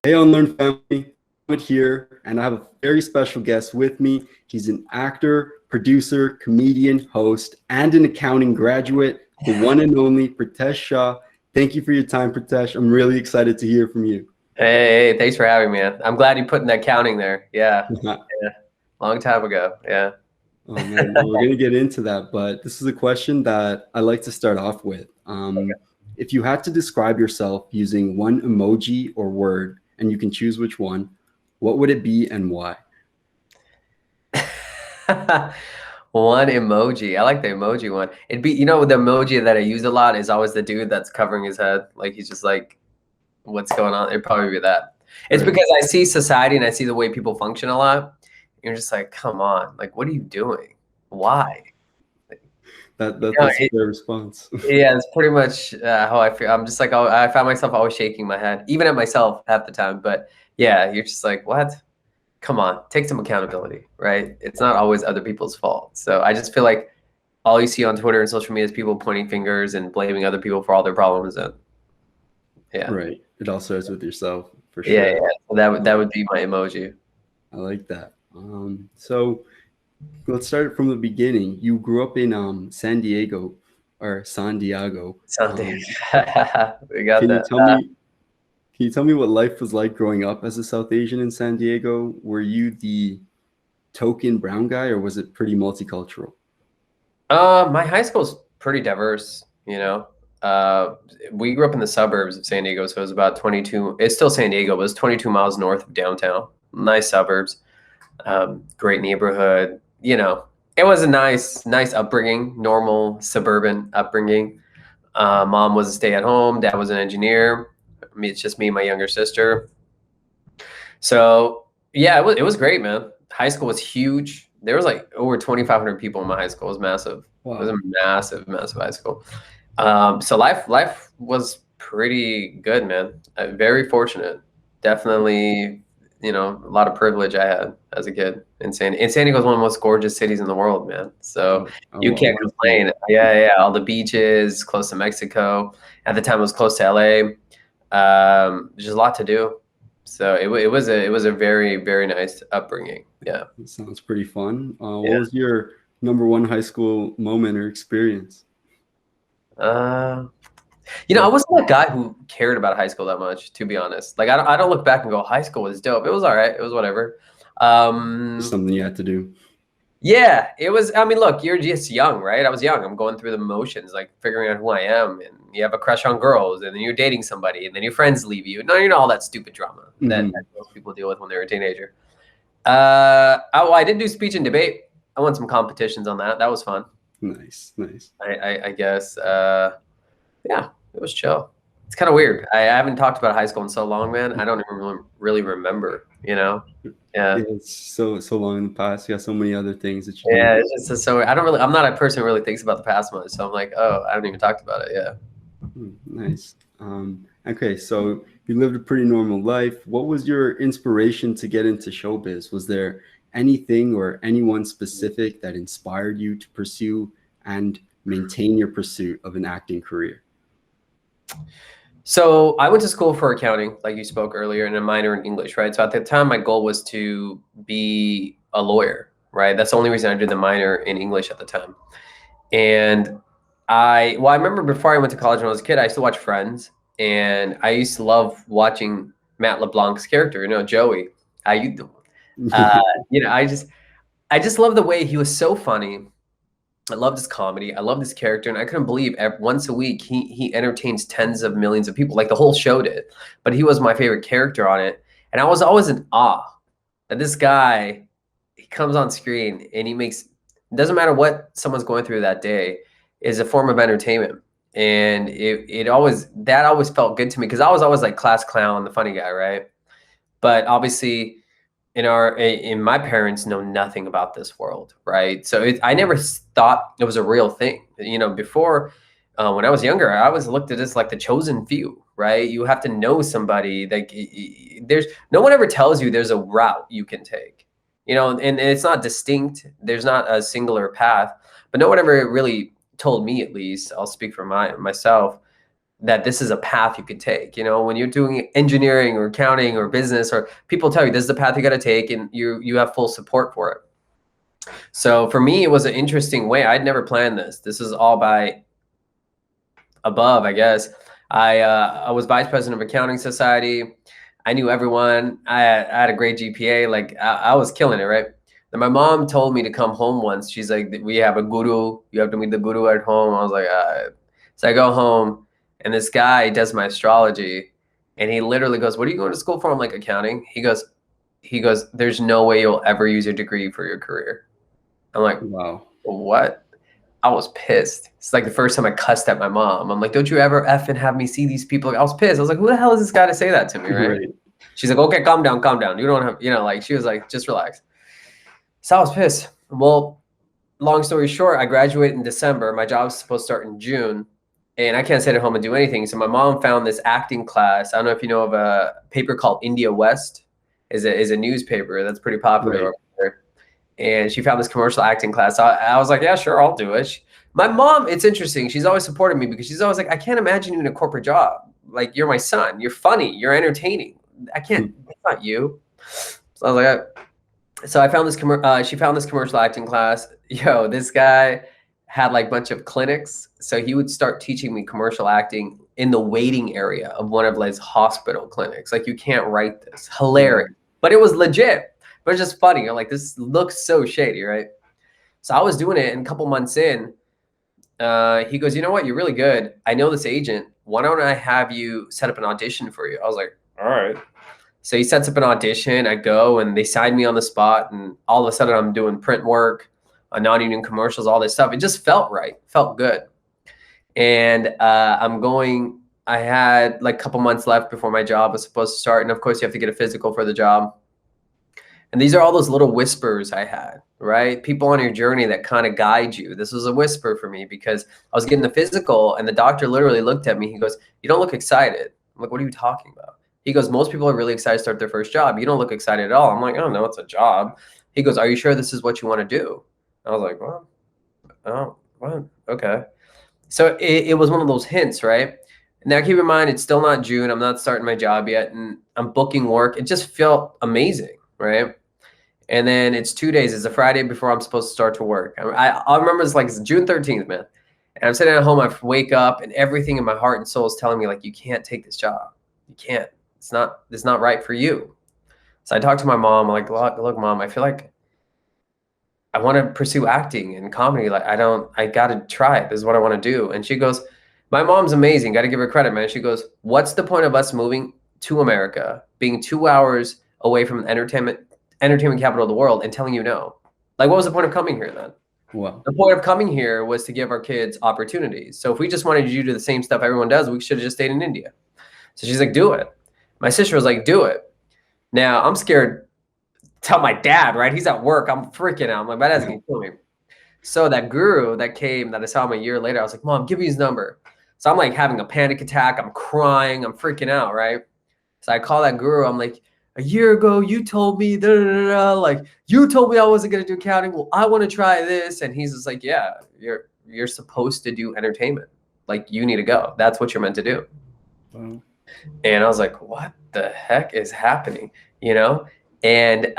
Hey, Unlearn family, I'm here, and I have a very special guest with me. He's an actor, producer, comedian, host, and an accounting graduate, the one and only Pritesh Shah. Thank you for your time, Pritesh. I'm really excited to hear from you. Hey, thanks for having me, man. I'm glad you put in that counting there. Yeah, yeah, long time ago. Yeah. Oh man, well, we're gonna get into that, but this is a question that I like to start off with. If you had to describe yourself using one emoji or word, and you can choose which one, what would it be and why? One emoji. I like the emoji one. It'd be, the emoji that I use a lot is always the dude that's covering his head. Like he's just like, what's going on? It'd probably be that. It's Right. because I see society and I see the way people function a lot. You're just like, come on, like, what are you doing? Why? That's a fair response. Yeah, it's pretty much how I feel. I'm just like, oh, I found myself always shaking my head, even at myself half the time. But yeah, you're just like, what? Come on, take some accountability, right? It's not always other people's fault. So I just feel like all you see on Twitter and social media is people pointing fingers and blaming other people for all their problems. And yeah, Right. It all starts with yourself for yeah, sure. yeah. So that Um, would be my emoji. I like that. So let's start from the beginning. You grew up in San Diego or San Diego. Something. We got Can you that. tell me can you tell me what life was like growing up as a South Asian in San Diego? Were you the token brown guy or was it pretty multicultural? My high school's pretty diverse, you know. Uh, we grew up in the suburbs of San Diego, so it was about 22. It's still San Diego, but it's 22 miles north of downtown. Nice suburbs, great neighborhood. It was a nice upbringing, normal suburban upbringing. Mom was a stay-at-home, dad was an engineer. It's just me and my younger sister. So yeah, it was great, man. High school was huge. There was like over 2,500 people in my high school. It was massive. It was a Wow. massive high school. So life was pretty good, man. Very fortunate. Definitely, a lot of privilege I had as a kid in San Diego is one of the most gorgeous cities in the world, man. So you I can't want to see complain. it. Yeah, yeah. All the beaches, close to Mexico. At the time, it was close to LA. There's a lot to do. So it was a very, very nice upbringing. Yeah. It sounds pretty fun. What Yeah. was your number one high school moment or experience? Uh, I Best wasn't a guy who cared about high school that much, to be honest. Like I don't look back and go, high school was dope. It was all right. It was whatever. just Um, something you had to do. yeah, it was. I mean, look, you're just young, right? I was young. I'm going through the motions, like figuring out who I am, and you have a crush on girls, and then you're dating somebody, and then your friends leave you. No, all that stupid drama that Hmm. most people deal with when they're a teenager. I did do speech and debate. I won some competitions on that. That was fun. Nice, nice. I guess. Yeah, it was chill. It's kind of weird. I haven't talked about high school in so long, man. I don't even really remember. Yeah, Yeah, it's so long in the past. You got so many other things that you do. yeah. It's just so I don't really. I'm not a person who really thinks about the past much. So I'm like, oh, I haven't even talked about it. Yeah. Nice. Okay, so you lived a pretty normal life. What was your inspiration to get into showbiz? Was there anything or anyone specific that inspired you to pursue and maintain your pursuit of an acting career? So I went to school for accounting, like you spoke earlier, and a minor in English, right? So at the time, my goal was to be a lawyer, right? That's the only reason I did the minor in English at the time. And I remember before I went to college when I was a kid, I used to watch Friends, and I used to love watching Matt LeBlanc's character, Joey. I, uh, you know, I just love the way he was so funny. I loved his comedy. I loved his character, and I couldn't believe once a week he entertains tens of millions of people, like the whole show did. But he was my favorite character on it, and I was always in awe that this guy he comes on screen and he makes it doesn't matter what someone's going through that day is a form of entertainment, and it always felt good to me because I was always like class clown, the funny guy, right? But obviously in my parents know nothing about this world, right? So I never thought it was a real thing. Before when I was younger, I was looked at as like the chosen few, right? You have to know somebody. Like there's no one ever tells you there's a route you can take, and it's not distinct. There's not a singular path, but no one ever really told me, at least. I'll speak for myself that this is a path you could take. You know, when you're doing engineering or accounting or business, or people tell you this is the path you got to take, and you have full support for it. So for me, it was an interesting way. I'd never planned this. This is all by above, I guess. I was vice president of accounting society. I knew everyone. I had a great GPA. Like I was killing it, right? And my mom told me to come home once. She's like, we have a guru. You have to meet the guru at home. I was like, so I go home, and this guy does my astrology, and he literally goes, "What are you going to school for?" I'm like, "Accounting." He goes, "There's no way you'll ever use your degree for your career." I'm like, Wow. "What?" I was pissed. It's like the first time I cussed at my mom. I'm like, "Don't you ever effing have me see these people?" I was pissed. I was like, "Who the hell is this guy to say that to me?" Right? Right. She's like, "Okay, calm down, calm down. You don't have, like she was like, just relax." So I was pissed. Well, long story short, I graduated in December. My job was supposed to start in June, and I can't sit at home and do anything. So my mom found this acting class. I don't know if you know of a paper called India West, is a newspaper that's pretty popular Right. over there. And she found this commercial acting class. I was like, yeah, sure, I'll do it. My mom, it's interesting. She's always supported me because she's always like, I can't imagine you in a corporate job. Like, you're my son. You're funny. You're entertaining. I can't. That's not you. So I was like, so I found this she found this commercial acting class. Yo, this guy had like a bunch of clinics. So he would start teaching me commercial acting in the waiting area of one of like hospital clinics. Like, you can't write this. Hilarious. But it was legit. But it's just funny. You're like, this looks so shady, right? So I was doing it, and a couple months in, he goes, "You know what? You're really good. I know this agent. Why don't I have you set up an audition for you?" I was like, all right. So he sets up an audition. I go, and they sign me on the spot. And all of a sudden, I'm doing print work, non-union commercials, all this stuff. It just felt right, felt good. And I had like a couple months left before my job was supposed to start. And of course, you have to get a physical for the job. And these are all those little whispers I had, right? People on your journey that kind of guide you. This was a whisper for me because I was getting the physical, and the doctor literally looked at me. He goes, "You don't look excited." I'm like, "What are you talking about?" He goes, "Most people are really excited to start their first job. You don't look excited at all." I'm like, "Oh, no, it's a job." He goes, "Are you sure this is what you want to do?" I was like, "Well, oh, well, okay." So it was one of those hints, right? Now, keep in mind, it's still not June. I'm not starting my job yet, and I'm booking work. It just felt amazing, right? And then it's 2 days. It's a Friday before I'm supposed to start to work. I remember it's like June 13th, man. And I'm sitting at home. I wake up, and everything in my heart and soul is telling me, like, you can't take this job. You can't. It's not right for you. So I talked to my mom. I'm like, look, Mom, I feel like I want to pursue acting and comedy. Like, I got to try it. This is what I want to do. And she goes, my mom's amazing. Got to give her credit, man. She goes, what's the point of us moving to America, being 2 hours away from the entertainment capital of the world, and telling you no? Like, what was the point of coming here then? Wow. The point of coming here was to give our kids opportunities. So if we just wanted you to do the same stuff everyone does, we should have just stayed in India. So she's like, do it. My sister was like, do it. Now I'm scared to tell my dad, right? He's at work. I'm freaking out. I'm like, my dad's going to kill me. So that guru that came, that I saw him a year later, I was like, Mom, give me his number. So I'm like having a panic attack. I'm crying. I'm freaking out, right? So I call that guru. I'm like, a year ago, you told me, like, you told me I wasn't going to do accounting. Well, I want to try this. And he's just like, yeah, you're supposed to do entertainment. Like, you need to go. That's what you're meant to do. Wow. And I was like, what the heck is happening? You know? And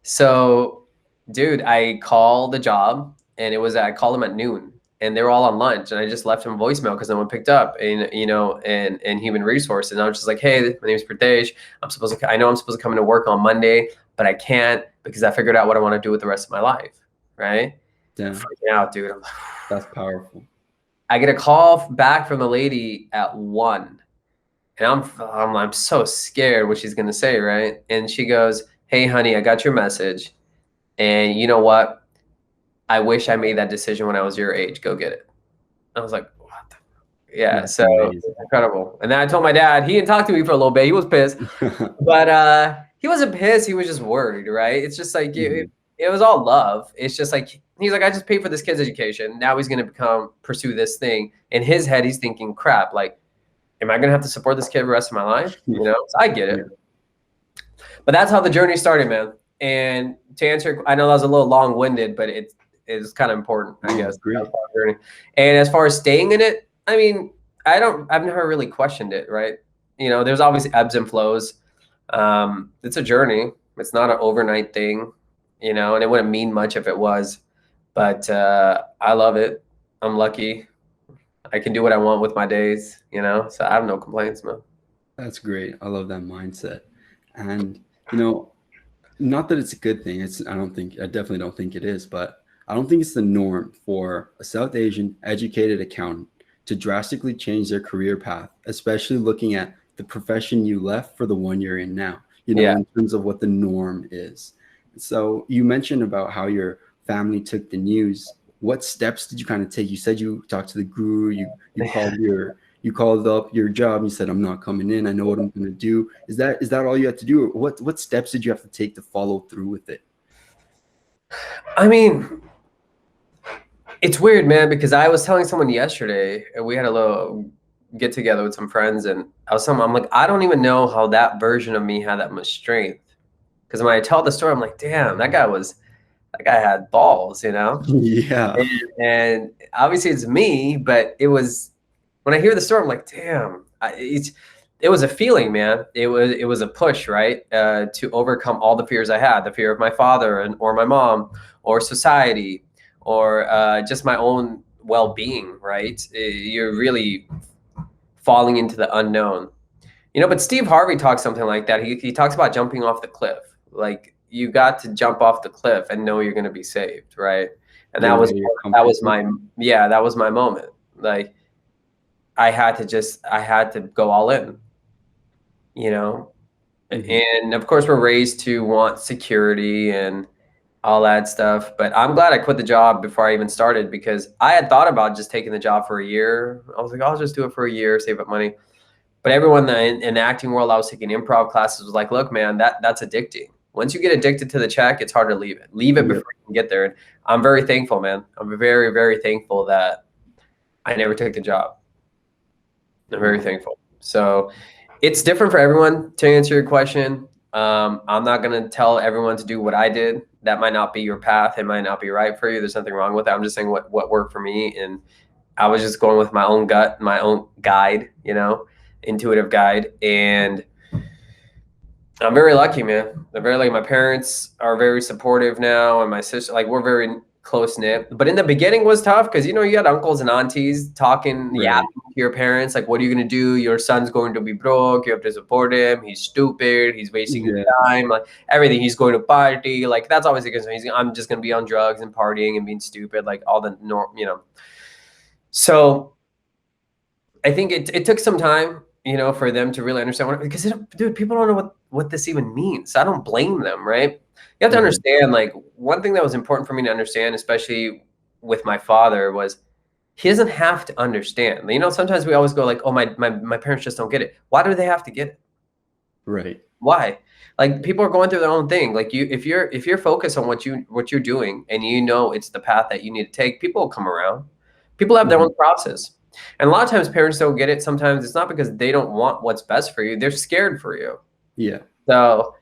so, dude, I called the job, and I called them at noon, and they were all on lunch, and I just left them a voicemail because no one picked up, and and human resources. And I was just like, hey, my name is Pritesh. I know I'm supposed to come into work on Monday, but I can't because I figured out what I want to do with the rest of my life. Right? Damn. Freaking out, dude. I'm like, That's powerful. I get a call back from the lady at 1, and I'm so scared what she's gonna say, right? And she goes, hey, honey, I got your message, and you know what? I wish I made that decision when I was your age. Go get it. I was like, what the? Yeah, That's so amazing. incredible. And then I told my dad. He didn't talk to me for a little bit. He was pissed, but he wasn't pissed. He was just worried, right? It's just like it was all love. It's just like he's like, I just paid for this kid's education. Now he's gonna pursue this thing. In his head, he's thinking, crap, like, am I gonna have to support this kid the rest of my life? You know, so I get it. Yeah. But that's how the journey started, man. And to answer, I know that was a little long-winded, but it's kind of important, I guess. Great. And as far as staying in it, I mean, I've never really questioned it, right? You know, there's obviously ebbs and flows. It's a journey. It's not an overnight thing, you know, and it wouldn't mean much if it was. But I love it. I'm lucky. I can do what I want with my days, you know, so I have no complaints, man. That's great. I love that mindset. And, you know, not that it's a good thing. I definitely don't think it is, but I don't think it's the norm for a South Asian educated accountant to drastically change their career path, especially looking at the profession you left for the one you're in now, you know, Yeah. in terms of what the norm is. So you mentioned about how your family took the news. What steps did you kind of take? You said you talked to the guru, you called up your job, you said, I'm not coming in, I know what I'm going to do. Is that all you had to do? Or what steps did you have to take to follow through with it? I mean, it's weird, man, because I was telling someone yesterday, and we had a little get together with some friends, and I'm like, I don't even know how that version of me had that much strength. Because when I tell the story, I'm like, damn, that guy had balls, you know? Yeah. And obviously it's me, but it was, when I hear the story, I'm like, damn, it was a feeling, man. It was a push, right? To overcome all the fears I had, the fear of my father or my mom or society or just my own well-being, right? You're really falling into the unknown. You know, but Steve Harvey talks something like that. He talks about jumping off the cliff. Like you got to jump off the cliff and know you're going to be saved, right? And Get out of your that comfort was zone. that was my moment. Like I had to go all in, you know? Mhm. And of course we're raised to want security and all that stuff, but I'm glad I quit the job before I even started because I had thought about just taking the job for a year. I was like, I'll just do it for a year, save up money. But everyone in the acting world, I was taking improv classes, was like, look, man, that's addicting. Once you get addicted to the check, it's hard to leave it. Leave it Yep. before you can get there. And I'm very thankful, man. I'm very, very thankful that I never took the job. I'm very Wow. thankful. So it's different for everyone. To answer your question, I'm not going to tell everyone to do what I did. That might not be your path. It might not be right for you. There's nothing wrong with that. I'm just saying what worked for me. And I was just going with my own gut, my own guide, you know, intuitive guide. And I'm very lucky, man. I'm very lucky. My parents are very supportive now, and my sister, like, we're very close knit. But in the beginning was tough because you know you had uncles and aunties talking, Right. yapping to your parents, like, "What are you gonna do? Your son's going to be broke. You have to support him. He's stupid. He's wasting his Yeah. time. Like everything. He's going to party. Like that's always a concern. I'm just gonna be on drugs and partying and being stupid. Like all the norm, you know." So I think it took some time, you know, for them to really understand because dude, people don't know what this even means. I don't blame them, right? You have to Mhm. understand, like, one thing that was important for me to understand, especially with my father, was he doesn't have to understand. You know, sometimes we always go like, "Oh, my parents just don't get it." Why do they have to get it? Right. Why? Like people are going through their own thing. Like if you're focused on what you're doing and you know it's the path that you need to take, people will come around. People have their Mhm. own process. And a lot of times parents don't get it. Sometimes it's not because they don't want what's best for you. They're scared for you. Yeah. So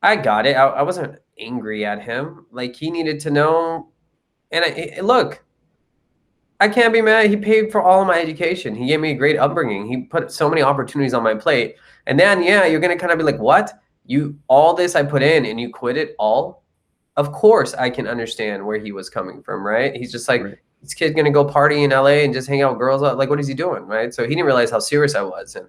I got it. I wasn't angry at him. Like he needed to know. And look, I can't be mad. He paid for all of my education. He gave me a great upbringing. He put so many opportunities on my plate. And then, yeah, you're gonna kind of be like, "What? You all this I put in, and you quit it all?" Of course, I can understand where he was coming from, right? He's just like, Right. this kid's gonna go party in LA and just hang out with girls. Like, what is he doing, right? So he didn't realize how serious I was. And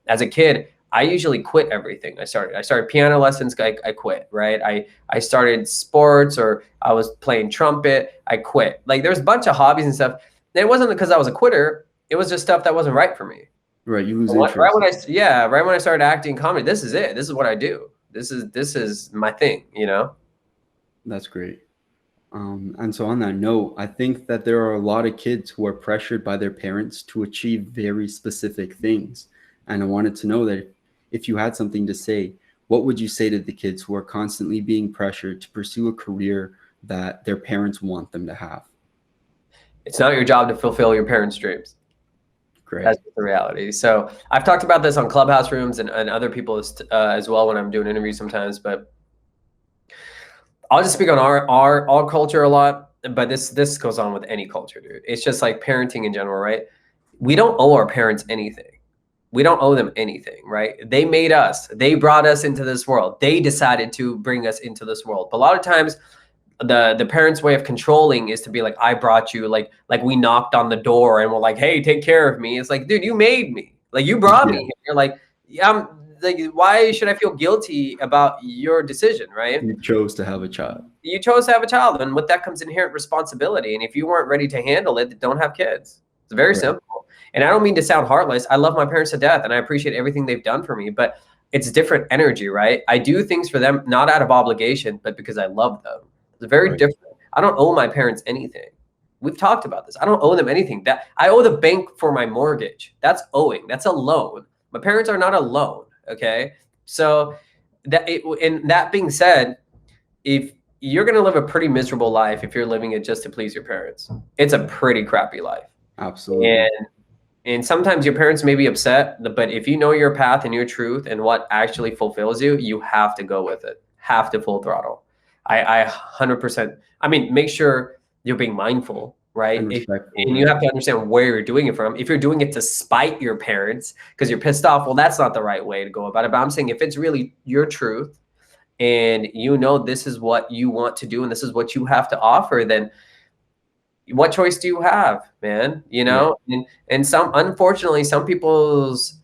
as a kid, I usually quit everything. I started piano lessons. I quit, right? I started sports or I was playing trumpet. I quit. Like there's a bunch of hobbies and stuff. And it wasn't because I was a quitter. It was just stuff that wasn't right for me. Right. You lose Right interest. when right when I started acting comedy, this is it. This is what I do. This is my thing, you know? That's great. And so on that note, I think that there are a lot of kids who are pressured by their parents to achieve very specific things. And I wanted to know that if you had something to say, what would you say to the kids who are constantly being pressured to pursue a career that their parents want them to have? It's not your job to fulfill your parents' dreams. That's Great. the reality. So I've talked about this on Clubhouse rooms and other people as well when I'm doing interviews sometimes. But I'll just speak on our culture a lot. But this goes on with any culture, dude. It's just like parenting in general, right? we don't owe our parents anything. We don't owe them anything, right? They made us. They brought us into this world. They decided to bring us into this world. But a lot of times the parents' way of controlling is to be like, I brought you, like we knocked on the door and we're like, hey, take care of me. It's like, dude, you made me. Like, you brought me Yeah. here. You're like, yeah, I'm like, why should I feel guilty about your decision, right? You chose to have a child. You chose to have a child, and with that comes inherent responsibility. And if you weren't ready to handle it, don't have kids. It's very Right. simple. And I don't mean to sound heartless. I love my parents to death and I appreciate everything they've done for me, but it's different energy, right? I do things for them, not out of obligation, but because I love them. It's very Right. different. I don't owe my parents anything. We've talked about this. I don't owe them anything. That I owe the bank for my mortgage. That's owing. That's a loan. My parents are not a loan. Okay. So and that being said, if you're going to live a pretty miserable life, if you're living it just to please your parents, it's a pretty crappy life. Absolutely. And sometimes your parents may be upset, but if you know your path and your truth and what actually fulfills you, you have to go with it. Have to full throttle. I 100%. I mean, make sure you're being mindful, right? And respectful. And you have to understand where you're doing it from. If you're doing it to spite your parents because you're pissed off, well, that's not the right way to go about it. But I'm saying if it's really your truth and you know this is what you want to do and this is what you have to offer, then what choice do you have, man? You know, and some, unfortunately, some people's,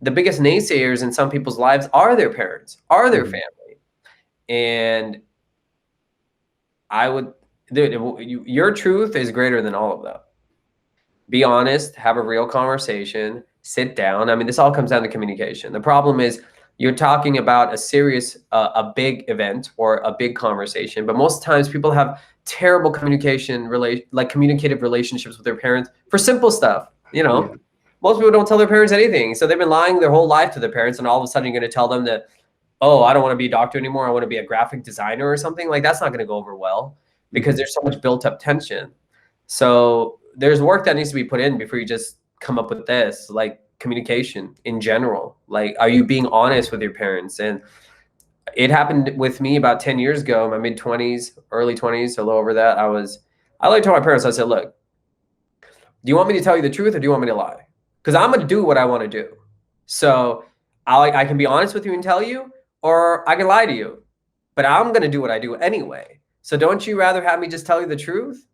the biggest naysayers in some people's lives are their parents, are their family. And I would, your truth is greater than all of that. Be honest, have a real conversation, sit down. I mean, this all comes down to communication. The problem is you're talking about a serious, a big event or a big conversation, but most times people have terrible communicative relationships with their parents for simple stuff. You know, most people don't tell their parents anything. So they've been lying their whole life to their parents, and all of a sudden you're going to tell them that, oh, I don't want to be a doctor anymore. I want to be a graphic designer or something. Like, that's not going to go over well because there's so much built up tension. So there's work that needs to be put in before you just come up with this, like communication in general. Like, are you being honest with your parents? And it happened with me about 10 years ago, my mid-20s, early 20s, a little over that. I like told my parents, I said, look, do you want me to tell you the truth or do you want me to lie? Because I'm going to do what I want to do. So I can be honest with you and tell you, or I can lie to you, but I'm going to do what I do anyway. So don't you rather have me just tell you the truth?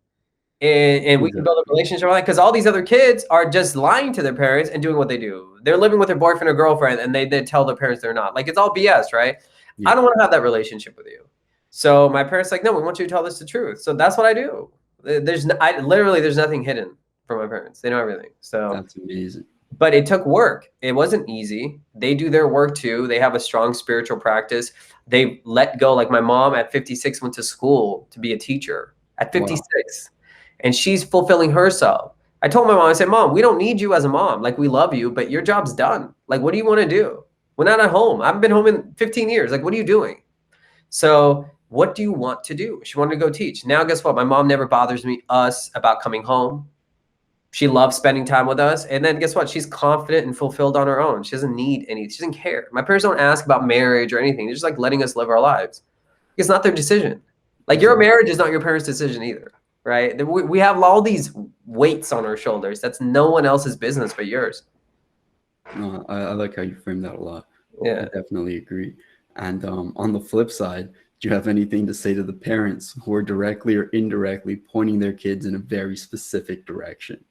And we can build a relationship like, because all these other kids are just lying to their parents and doing what they do. They're living with their boyfriend or girlfriend and they tell their parents they're not. Like, it's all BS, right? I don't want to have that relationship with you. So my parents like, no, we want you to tell us the truth. So that's what I do. There's nothing hidden from my parents. They know everything. So that's amazing. But it took work. It wasn't easy. They do their work too. They have a strong spiritual practice. They let go. Like, my mom at 56 went to school to be a teacher at 56. Wow. And she's fulfilling herself. I told my mom, I said, Mom, we don't need you as a mom. Like, we love you, but your job's done. Like, what do you want to do? We're not at home. I haven't been home in 15 years. Like, what are you doing? So what do you want to do? She wanted to go teach. Now, guess what? My mom never bothers us about coming home. She loves spending time with us. And then guess what? She's confident and fulfilled on her own. She doesn't need anything. She doesn't care. My parents don't ask about marriage or anything. They're just like letting us live our lives. It's not their decision. Like, your marriage is not your parents' decision either, right? We have all these weights on our shoulders. That's no one else's business but yours. No, I like how you frame that a lot. Yeah, I definitely agree. And on the flip side, do you have anything to say to the parents who are directly or indirectly pointing their kids in a very specific direction?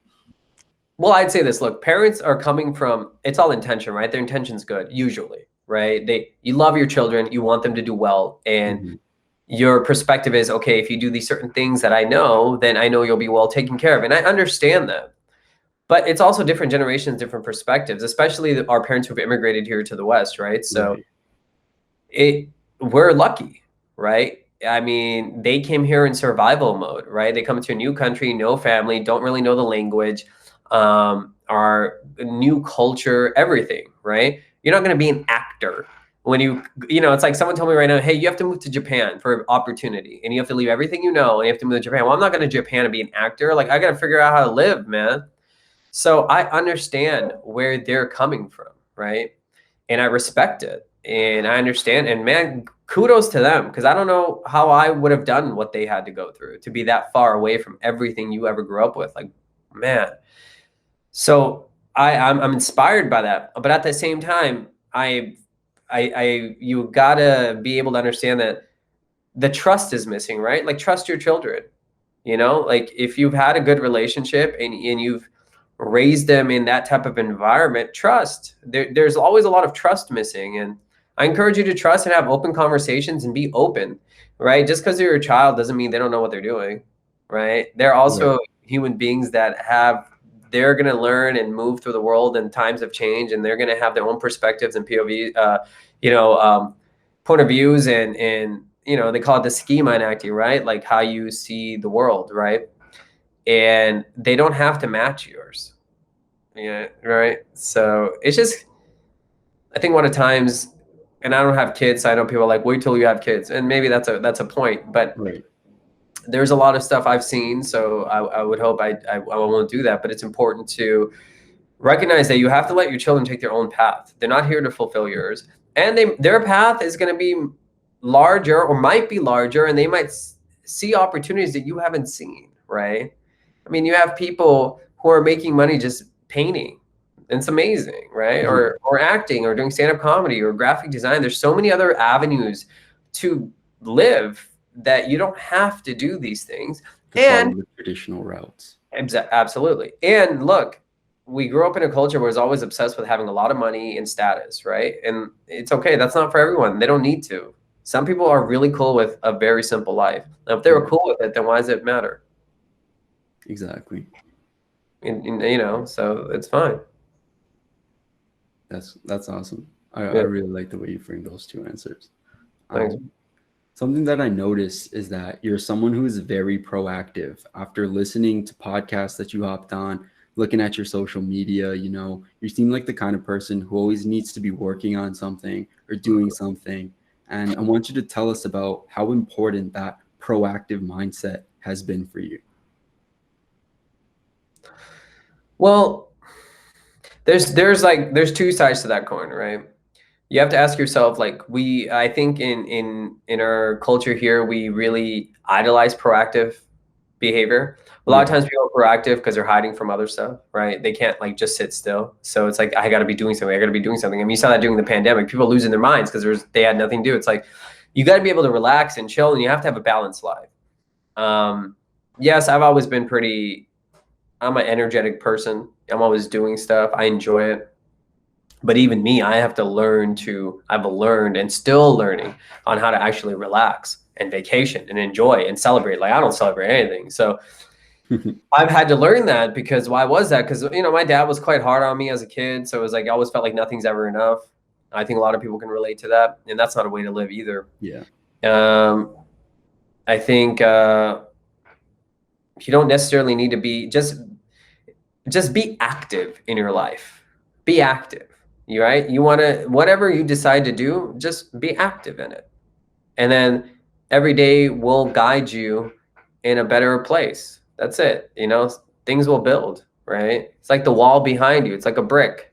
Well, I'd say this. Look, parents are coming from, it's all intention, right? Their intention's good, usually, right? You love your children, you want them to do well, and your perspective is, okay, if you do these certain things that I know, then I know you'll be well taken care of. And I understand that. But it's also different generations, different perspectives, especially our parents who've immigrated here to the West, right? So we're lucky, right? I mean, they came here in survival mode, right? They come to a new country, no family, don't really know the language, our new culture, everything, right? You're not going to be an actor when it's like someone told me right now, hey, you have to move to Japan for an opportunity and you have to leave everything you know and you have to move to Japan. Well, I'm not going to Japan to be an actor. Like, I got to figure out how to live, man. So I understand where they're coming from, right? And I respect it and I understand. And man, kudos to them, because I don't know how I would have done what they had to go through to be that far away from everything you ever grew up with. Like, man. So I'm inspired by that, but at the same time, you gotta be able to understand that the trust is missing, right? Like trust your children, you know, like if you've had a good relationship and you've raised them in that type of environment, trust. There's always a lot of trust missing, and I encourage you to trust and have open conversations and be open, right? Just because they're a child doesn't mean they don't know what they're doing, right? They're Right. also human beings that they're going to learn and move through the world, and times have changed, and they're going to have their own perspectives and POV, you know, point of views, and you know, they call it the schema enacting, right? Like how you see the world, right? And they don't have to match yours. Yeah, right. So it's just, I think one of times, and I don't have kids, so I know people are like, wait till you have kids, and maybe that's a point, but Right. there's a lot of stuff I've seen, so I would hope I won't do that, but it's important to recognize that you have to let your children take their own path. They're not here to fulfill yours, and their path is going to be larger or might be larger, and they might see opportunities that you haven't seen, right? I mean, you have people who are making money just painting. And it's amazing, right? Mhm. Or acting or doing stand-up comedy or graphic design. There's so many other avenues to live that you don't have to do these things. To follow And the traditional routes. absolutely. And look, we grew up in a culture where it's always obsessed with having a lot of money and status, right? And it's okay. That's not for everyone. They don't need to. Some people are really cool with a very simple life. Now, if they were Right. cool with it, then why does it matter? Exactly. And you know, so it's fine. That's awesome. I Yeah, really like the way you frame those two answers. thanks. Um, Something that I notice is that you're someone who is very proactive. After listening to podcasts that you hopped on, looking at your social media, you know, you seem like the kind of person who always needs to be working on something or doing something. And I want you to tell us about how important that proactive mindset has been for you. Well, there's two sides to that coin, right? You have to ask yourself, like, I think in our culture here, we really idolize proactive behavior. A lot of Yeah. times people are proactive because they're hiding from other stuff, right? They can't like just sit still. So it's like I got to be doing something. I got to be doing something. I mean, you saw that during the pandemic. People losing their minds because they had nothing to do. It's like you got to be able to relax and chill, and you have to have a balanced life. Um, yes, I've always been pretty. I'm an energetic person. I'm always doing stuff. I enjoy it. But even me, I've learned and still learning on how to actually relax and vacation and enjoy and celebrate. Like I don't celebrate anything. So I've had to learn that because why was that? Because, you know, my dad was quite hard on me as a kid. So it was like, I always felt like nothing's ever enough. I think a lot of people can relate to that. And that's not a way to live either. Yeah. Um, I think you don't necessarily need to be just be active in your life. Be active. You right? You want to whatever you decide to do, just be active in it. And then every day will guide you in a better place. That's it. You know, things will build, right? It's like the wall behind you. It's like a brick.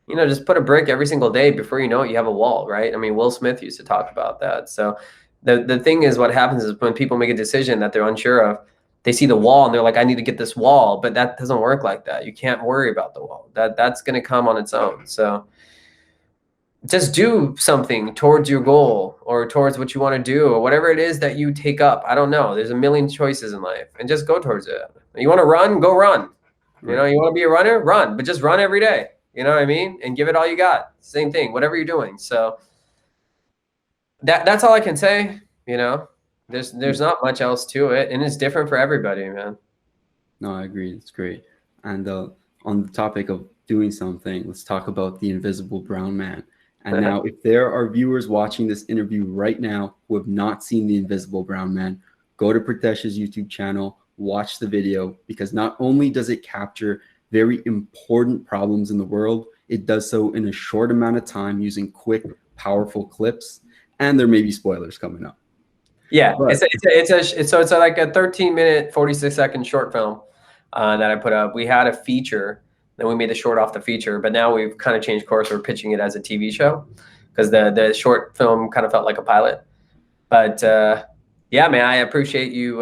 You know, just put a brick every single day before you know it, you have a wall, right? I mean, Will Smith used to talk about that. So the thing is what happens is when people make a decision that they're unsure of, they see the wall and they're like, I need to get this wall, but that doesn't work like that. You can't worry about the wall. That's going to come on its own. So just do something towards your goal or towards what you want to do or whatever it is that you take up. I don't know. There's a million choices in life and just go towards it. You want to run, go run. You know, Right. you want to be a runner, run, but just run every day. You know what I mean? And give it all you got. Same thing, whatever you're doing. So that's all I can say, you know. There's not much else to it and it's different for everybody, man. No, I agree. It's great. And on the topic of doing something, let's talk about the invisible brown man. And now, if there are viewers watching this interview right now who have not seen the invisible brown man, go to Pritesh's YouTube channel, watch the video, because not only does it capture very important problems in the world, it does so in a short amount of time using quick, powerful clips. And there may be spoilers coming up. Yeah, But it's like a 13-minute, 46-second short film that I put up. We had a feature, then we made the short off the feature, but now we've kind of changed course. We're pitching it as a TV show because the short film kind of felt like a pilot. But yeah, man, I appreciate you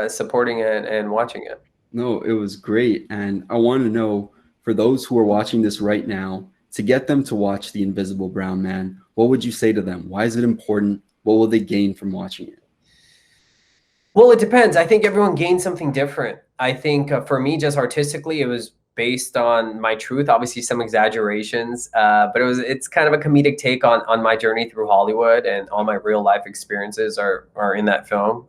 supporting it and watching it. no, it was great. And I want to know for those who are watching this right now, to get them to watch The Invisible Brown Man, what would you say to them? Why is it important? What will they gain from watching it? Well, it depends. I think everyone gains something different. I think for me, just artistically, it was based on my truth. Obviously, some exaggerations, but it's kind of a comedic take on my journey through Hollywood, and all my real life experiences are in that film.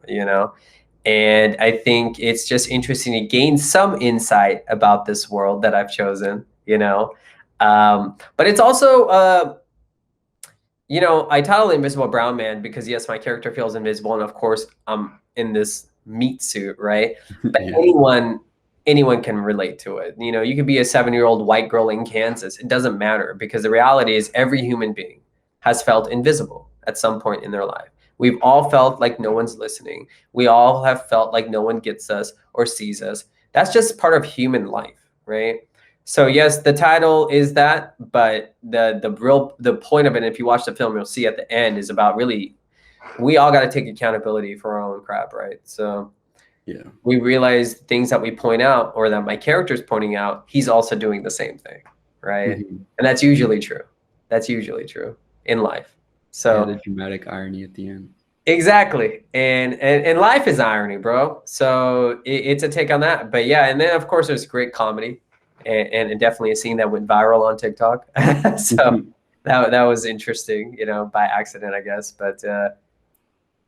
And I think it's just interesting to gain some insight about this world that I've chosen. But it's also I title it Invisible Brown Man because yes, my character feels invisible, and of course, I'm in this meat suit, right? But Yeah. anyone can relate to it. You could be a 7-year-old white girl in Kansas. It doesn't matter because the reality is every human being has felt invisible at some point in their life. We've all felt like no one's listening. We all have felt like no one gets us or sees us. That's just part of human life, right? So yes, the title is that, but the point of it, if you watch the film, you'll see at the end is about really, we all got to take accountability for our own crap, right? So Yeah. we realize things that we point out or that my character's pointing out, he's also doing the same thing, right? Mhm. And that's usually true. That's usually true in life. Yeah, So the dramatic irony at the end. exactly. And life is irony, bro. So it's a take on that. But yeah, and then of course there's great comedy and definitely a scene that went viral on TikTok. So that was interesting, by accident, I guess. But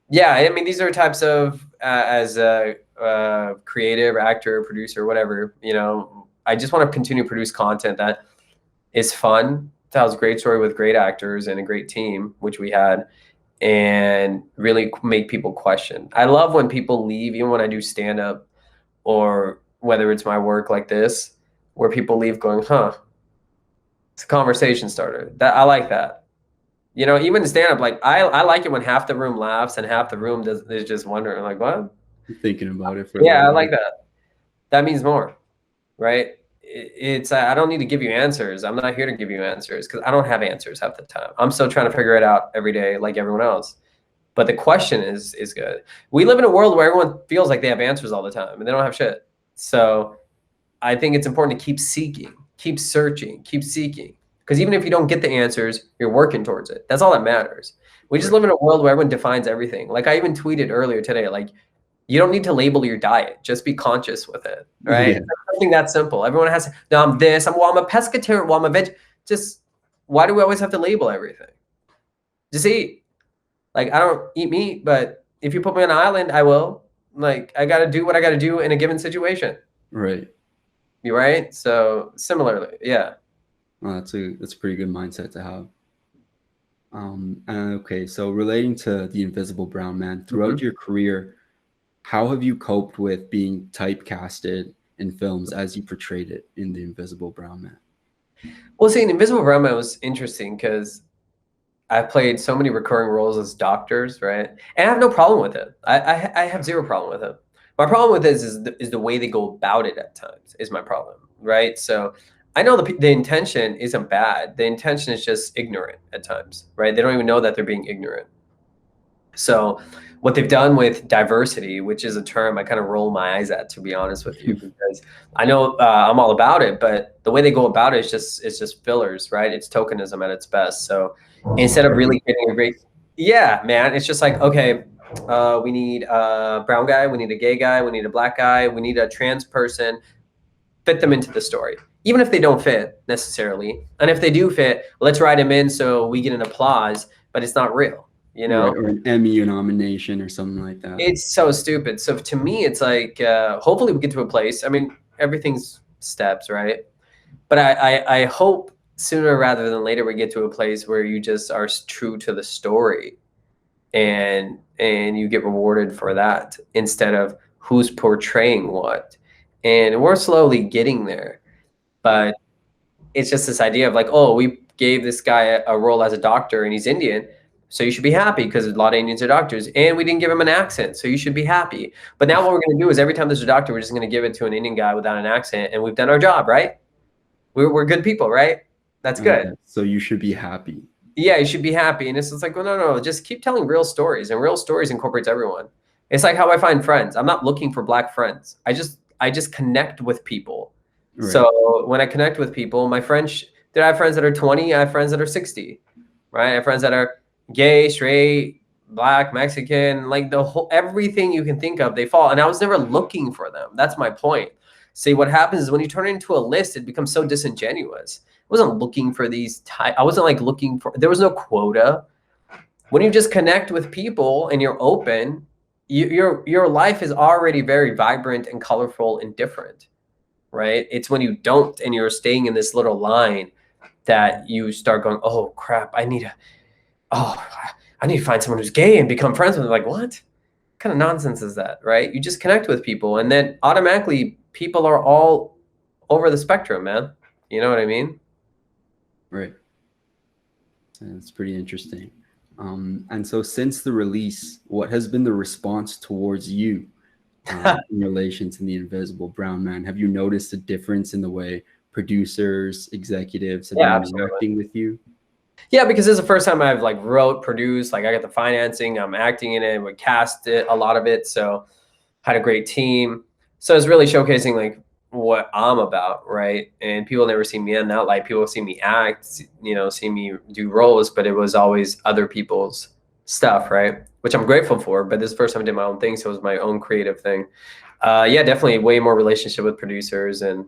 yeah, I mean, these are types of as a creative actor, producer, whatever, I just want to continue to produce content that is fun, tells a great story with great actors and a great team, which we had, and really make people question. I love when people leave, even when I do stand up or whether it's my work like this, where people leave going, huh, it's a conversation starter. That I like that. Even stand up, like I like it when half the room laughs and half the room is just wondering, like, what? Thinking about it for a Yeah, little I bit. like that. That means more, right? It's I don't need to give you answers. I'm not here to give you answers because I don't have answers half the time. I'm still trying to figure it out every day, like everyone else. But the question is good. We live in a world where everyone feels like they have answers all the time and they don't have shit. So I think it's important to keep seeking, keep searching, keep seeking. Because even if you don't get the answers, you're working towards it. That's all that matters. We just live in a world where everyone defines everything. Like I even tweeted earlier today, like you don't need to label your diet. Just be conscious with it, right? Yeah. Something that simple. Everyone has to, no, I'm this, I'm a pescatarian, I'm a veg. Just why do we always have to label everything? Just eat. Like I don't eat meat, but if you put me on an island, I will. Like I got to do what I got to do in a given situation. Right. You right? So similarly, yeah. Well, that's a pretty good mindset to have. Okay, so relating to The Invisible Brown Man, throughout your career, how have you coped with being typecasted in films as you portrayed it in The Invisible Brown Man? Well, see, in Invisible Brown Man was interesting because I've played so many recurring roles as doctors, right? And I have no problem with it. I have zero problem with it. My problem with this is the way they go about it at times is my problem, right? So I know the intention isn't bad. The intention is just ignorant at times, right? They don't even know that they're being ignorant. So what they've done with diversity, which is a term I kind of roll my eyes at, to be honest with you, because I know I'm all about it, but the way they go about it is just fillers, right? It's tokenism at its best. So instead of really getting a great, yeah, man, it's just like, okay, we need a brown guy, we need a gay guy, we need a black guy, we need a trans person, fit them into the story, even if they don't fit necessarily. And if they do fit, let's write them in so we get an applause, but it's not real. Right, or an Emmy nomination or something like that. It's so stupid. So to me, it's like, hopefully we get to a place. I mean, everything's steps, right? But I hope sooner rather than later we get to a place where you just are true to the story, and you get rewarded for that instead of who's portraying what. And we're slowly getting there, but it's just this idea of like, oh, we gave this guy a role as a doctor and he's Indian, so you should be happy because a lot of Indians are doctors, and we didn't give him an accent, so you should be happy. But now what we're going to do is every time there's a doctor, we're just going to give it to an Indian guy without an accent, and we've done our job, right? We're good people, right? That's good. Okay, so you should be happy. Yeah, you should be happy. And it's just like, well, no, just keep telling real stories, and real stories incorporates everyone. It's like how I find friends. I'm not looking for black friends. I just connect with people Right. So when I connect with people, my friends, I have friends that are 20, I have friends that are 60, right? I have friends that are gay, straight, black, Mexican, like the whole, everything you can think of, they fall. And I was never looking for them. That's my point. See, what happens is when you turn it into a list, it becomes so disingenuous. I wasn't looking for these I wasn't like looking for, there was no quota. When you just connect with people and you're open, your life is already very vibrant and colorful and different, right? It's when you don't and you're staying in this little line that you start going, oh crap, oh, I need to find someone who's gay and become friends with them. Like, what kind of nonsense is that, right? You just connect with people and then automatically people are all over the spectrum, man. You know what I mean? Right. That's pretty interesting. And so since the release, what has been the response towards you in relation to the Invisible Brown Man? Have you noticed a difference in the way producers, executives have Yeah, been absolutely. interacting with you? Yeah, because this is the first time I've like wrote, produced, like I got the financing, I'm acting in it, we cast it, a lot of it. So had a great team. So it's really showcasing like what I'm about, right? And people never see me in that light. People see me act, you know, see me do roles, but it was always other people's stuff, right? Which I'm grateful for. But this is the first time I did my own thing, so it was my own creative thing. Yeah, definitely way more relationship with producers and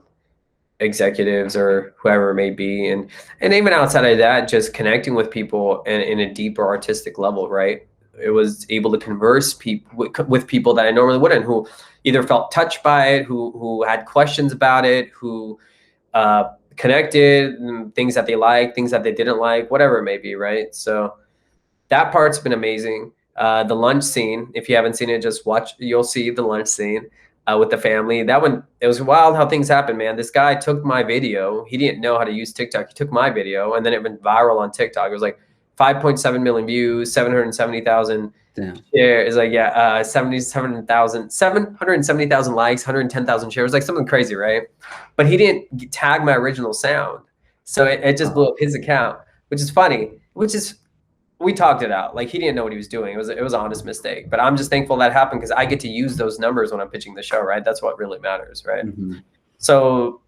executives or whoever it may be, and even outside of that, just connecting with people in a deeper artistic level, right? It was able to converse with people that I normally wouldn't, who either felt touched by it, who had questions about it, who connected, things that they liked, things that they didn't like, whatever it may be, right? So that part's been amazing. The lunch scene, if you haven't seen it, just watch. You'll see the lunch scene with the family. That one, it was wild how things happen, man. This guy took my video. He didn't know how to use TikTok. He took my video, and then it went viral on TikTok. It was like 5.7 million views, 770,000 Damn. shares. It's like, yeah, 770,000 likes, 110,000 shares, like something crazy, right? But he didn't tag my original sound. So it just blew up his account, which is funny, which is, we talked it out. Like he didn't know what he was doing. It was an honest mistake. But I'm just thankful that happened because I get to use those numbers when I'm pitching the show, right? That's what really matters, right? Mm-hmm. So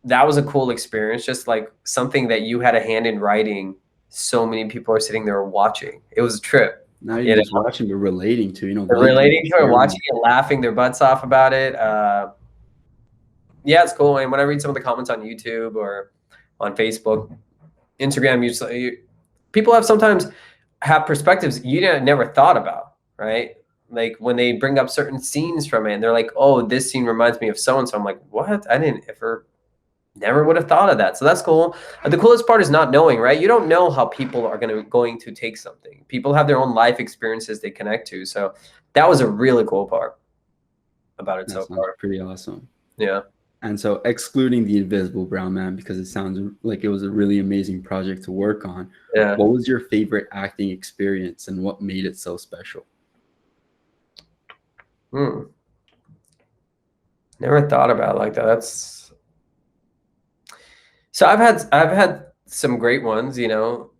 that was a cool experience. Just like something that you had a hand in writing. So many people are sitting there watching. It was a trip. Not You even just know? watching, but relating to, They're going through the relating to it, watching experience. it, laughing their butts off about it. Yeah, it's cool. And when I read some of the comments on YouTube or on Facebook, Instagram, usually people sometimes have perspectives you never thought about, right? Like when they bring up certain scenes from it and they're like, oh, this scene reminds me of so and so. I'm like, what? I didn't ever, never would have thought of that. So that's cool. The coolest part is not knowing, right? You don't know how people are going to take something. People have their own life experiences they connect to. So that was a really cool part about it That so sounds far. pretty awesome. Yeah. And so, excluding the Invisible Brown Man, because it sounds like it was a really amazing project to work on, Yeah. what was your favorite acting experience and what made it so special? Never thought about it like that. So I've had some great ones, you know.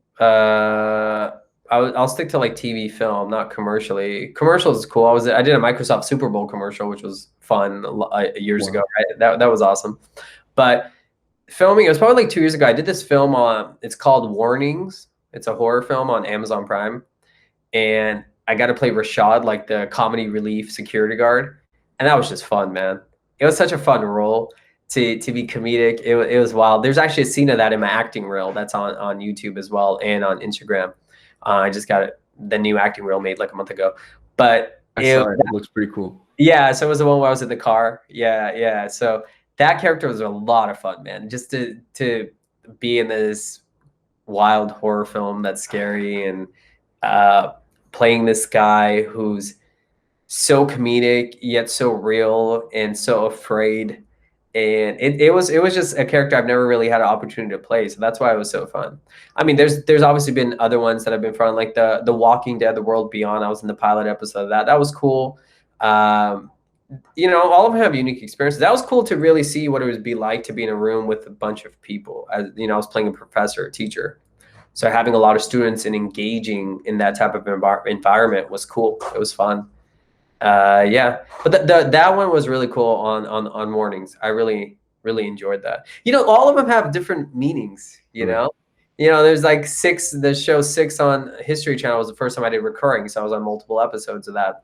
I'll stick to like TV, film, not commercially. Commercials is cool. I did a Microsoft Super Bowl commercial, which was fun years ago. Wow. Right? That was awesome. But filming, it was probably like 2 years ago. I did this film on. It's called Warnings. It's a horror film on Amazon Prime, and I got to play Rashad, like the comedy relief security guard, and that was just fun, man. It was such a fun role to be comedic. It was wild. There's actually a scene of that in my acting reel that's on YouTube as well and on Instagram. I just got the new acting reel made like a month ago, but I saw it. It looks pretty cool. yeah. So it was the one where I was in the car. Yeah, yeah. So that character was a lot of fun, man. Just to be in this wild horror film that's scary and playing this guy who's so comedic yet so real and so afraid, and it was just a character I've never really had an opportunity to play, so that's why it was so fun. I mean, there's obviously been other ones that have been fun, like the Walking Dead, The World Beyond. I was in the pilot episode of that was cool. You know, all of them have unique experiences. That was cool to really see what it would be like to be in a room with a bunch of people. As you know, I was playing a professor, a teacher, so having a lot of students and engaging in that type of environment was cool. It was fun. Yeah, but that one was really cool on mornings. I really really enjoyed that. All of them have different meanings, Right. there's like the show Six on History Channel was the first time I did recurring. So I was on multiple episodes of that.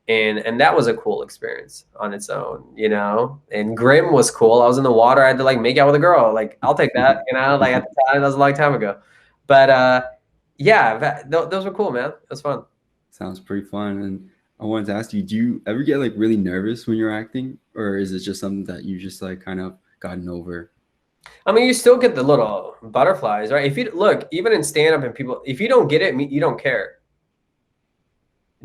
And that was a cool experience on its own, and Grimm was cool. I was in the water. I had to like make out with a girl. Like, I'll take that, like at the time, that was a long time ago. But yeah, those were cool, man. It was fun. Sounds pretty fun. And I wanted to ask you, do you ever get like really nervous when you're acting, or is it just something that you just like kind of gotten over? I mean, you still get the little butterflies, right? If you look, even in stand-up and people, if you don't get it, you don't care.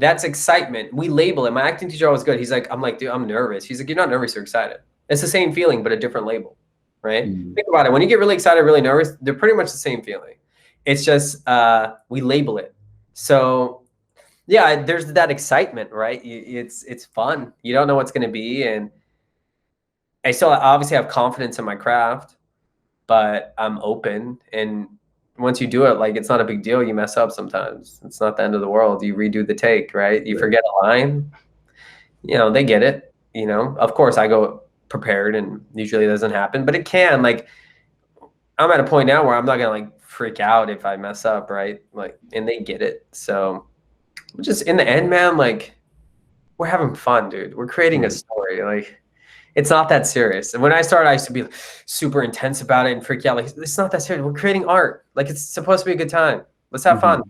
That's excitement. We label it. My acting teacher always good. I'm like, dude, I'm nervous. He's like, you're not nervous, you're excited. It's the same feeling, but a different label, right? Mm. Think about it. When you get really excited, really nervous, they're pretty much the same feeling. It's just we label it. So yeah, there's that excitement, right? It's fun. You don't know what's going to be, and I still obviously have confidence in my craft, but I'm open. And once you do it, like, it's not a big deal. You mess up sometimes. It's not the end of the world. You redo the take, right? You forget a line. They get it. Of course, I go prepared, and usually it doesn't happen, but it can. Like, I'm at a point now where I'm not gonna like freak out if I mess up, right? Like, and they get it. So just in the end, man, like, we're having fun, dude. We're creating a story. Like, it's not that serious. And when I started, I used to be super intense about it and freak out. Like, it's not that serious. We're creating art. Like, it's supposed to be a good time. Let's have fun.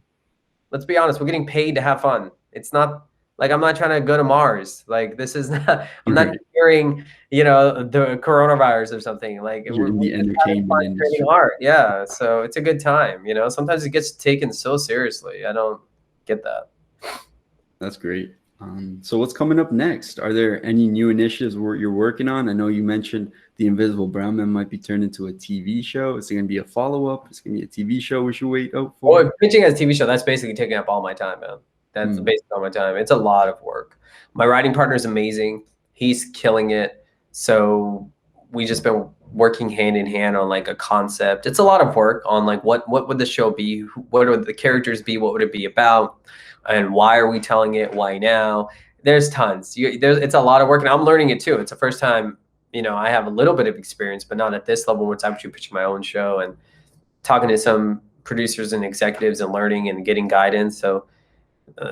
Let's be honest. We're getting paid to have fun. It's not like I'm not trying to go to Mars. Like, this is not, I'm not hearing, the coronavirus or something. Like, You're in the we're just having entertainment fun industry. creating art. Yeah. So it's a good time. Sometimes it gets taken so seriously. I don't get that. That's great. So what's coming up next? Are there any new initiatives you're working on? I know you mentioned The Invisible Brown Man might be turned into a TV show. Is it going to be a follow-up? Is it going to be a TV show we should wait out for? Well, pitching as a TV show, that's basically taking up all my time, man. That's basically all my time. It's a lot of work. My writing partner is amazing. He's killing it. So we just been working hand in hand on like a concept. It's a lot of work on like what would the show be? What would the characters be? What would it be about? And why are we telling it? Why now? There's tons. It's a lot of work, and I'm learning it too. It's the first time, I have a little bit of experience, but not at this level where it's actually pitching my own show and talking to some producers and executives and learning and getting guidance. So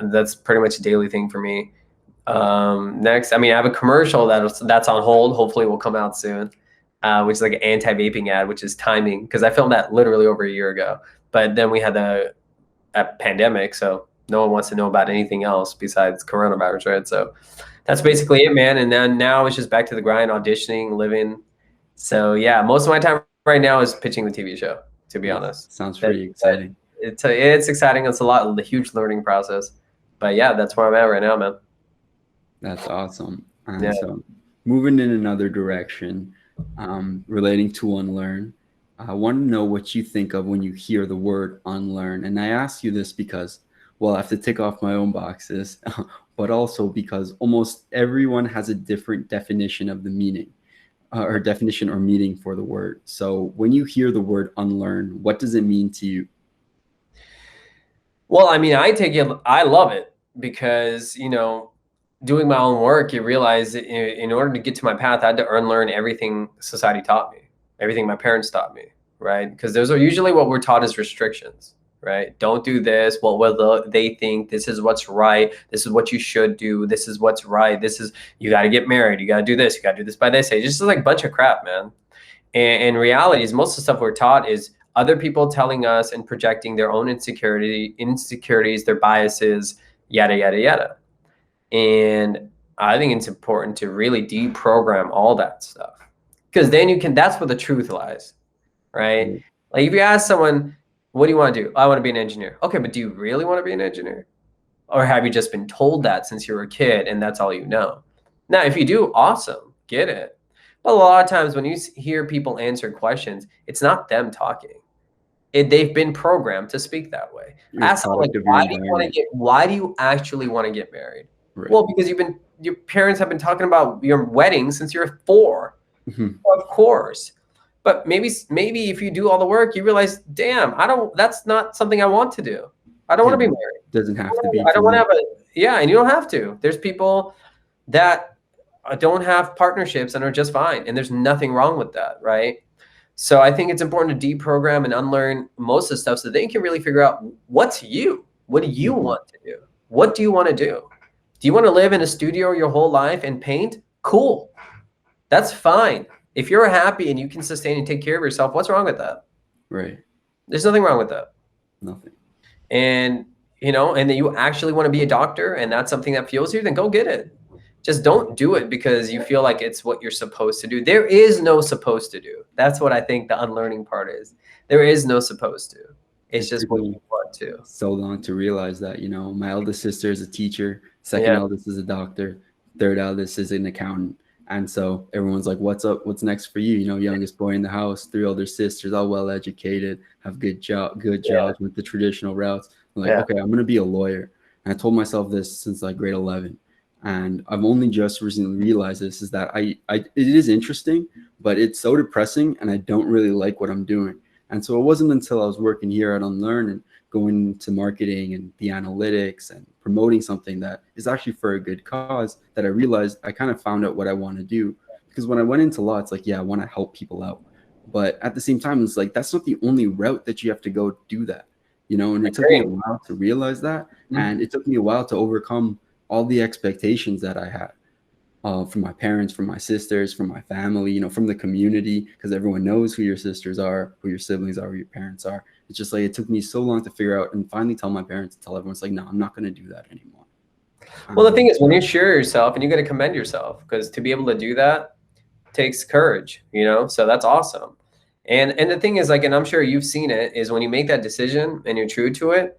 that's pretty much a daily thing for me. Next, I have a commercial that's on hold. Hopefully will come out soon, which is like an anti-vaping ad, which is timing, because I filmed that literally over a year ago. But then we had a pandemic, so no one wants to know about anything else besides coronavirus, right? So that's basically it, man. And then now it's just back to the grind, auditioning, living. So yeah, most of my time right now is pitching the TV show, to be honest. Sounds pretty exciting. It's exciting. It's a huge learning process. But yeah, that's where I'm at right now, man. That's awesome. So moving in another direction, relating to unlearn, I want to know what you think of when you hear the word unlearn. And I ask you this because, well, I have to tick off my own boxes, but also because almost everyone has a different definition of the meaning or definition or meaning for the word. So when you hear the word unlearn, what does it mean to you? Well, I love it because, doing my own work, you realize that in order to get to my path, I had to unlearn everything society taught me, everything my parents taught me, right? Because those are usually what we're taught as restrictions, right? Don't do this. What will they think? This is what's right. This is what you should do. This is what's right. You got to get married. You got to do this. You got to do this by this age. It's just like a bunch of crap, man. And reality is most of the stuff we're taught is other people telling us and projecting their own insecurities, their biases, yada, yada, yada. And I think it's important to really deprogram all that stuff, because then that's where the truth lies, right? Mm. Like, if you ask someone, what do you want to do? I want to be an engineer. Okay, but do you really want to be an engineer? Or have you just been told that since you were a kid and that's all you know? Now, if you do, awesome, get it. But a lot of times when you hear people answer questions, it's not them talking. They've been programmed to speak that way. Ask someone, like, why do you actually want to get married? Right. Well, because your parents have been talking about your wedding since you're 4. Well, of course. But maybe if you do all the work, you realize, damn, that's not something I want to do. I don't want to be married. Doesn't have to be. I don't want to have and you don't have to. There's people that don't have partnerships and are just fine. And there's nothing wrong with that, right? So I think it's important to deprogram and unlearn most of the stuff so they can really figure out what's you. What do you want to do? What do you want to do? Do you want to live in a studio your whole life and paint? Cool. That's fine. If you're happy and you can sustain and take care of yourself, what's wrong with that? Right. There's nothing wrong with that. Nothing. And, you know, and then you actually want to be a doctor and that's something that fuels you, then go get it. Just don't do it because you feel like it's what you're supposed to do. There is no supposed to do. That's what I think the unlearning part is. There is no supposed to. It's just what you want to. So long to realize that, you know, my eldest sister is a teacher, second eldest is a doctor, third eldest is an accountant. And so everyone's like, what's up? What's next for you? You know, youngest boy in the house, 3 older sisters, all well educated, have good jobs with the traditional routes. I'm like, okay, I'm going to be a lawyer. And I told myself this since like grade 11. And I've only just recently realized this, is that it is interesting, but it's so depressing and I don't really like what I'm doing. And so it wasn't until I was working here at Unlearn and going to marketing and the analytics and promoting something that is actually for a good cause that I realized I kind of found out what I want to do. Because when I went into law, it's like, yeah, I want to help people out. But at the same time, it's like, that's not the only route that you have to go do that, you know, and it took me a while to realize that. And it took me a while to overcome all the expectations that I had from my parents, from my sisters, from my family, you know, from the community, because everyone knows who your sisters are, who your siblings are, who your parents are. It's just like, it took me so long to figure out and finally tell my parents, to tell everyone, it's like, no, I'm not going to do that anymore. Well, the thing is, when you share yourself, and you got to commend yourself, because to be able to do that takes courage, you know, so that's awesome. And the thing is, like, and I'm sure you've seen it, is when you make that decision and you're true to it,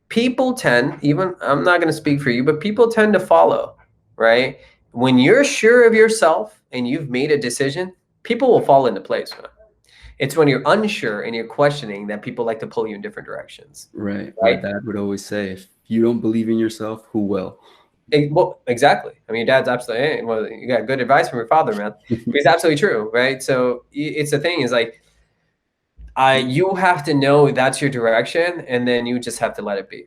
people tend, even, I'm not going to speak for you, but people tend to follow, right? When you're sure of yourself and you've made a decision, people will fall into place. It's when you're unsure and you're questioning that people like to pull you in different directions. Right. My dad would always say, if you don't believe in yourself, who will? Well, exactly. I mean, your dad's absolutely, hey, well, you got good advice from your father, man. It's absolutely true, right? So it's the thing is like, you have to know that's your direction, and then you just have to let it be.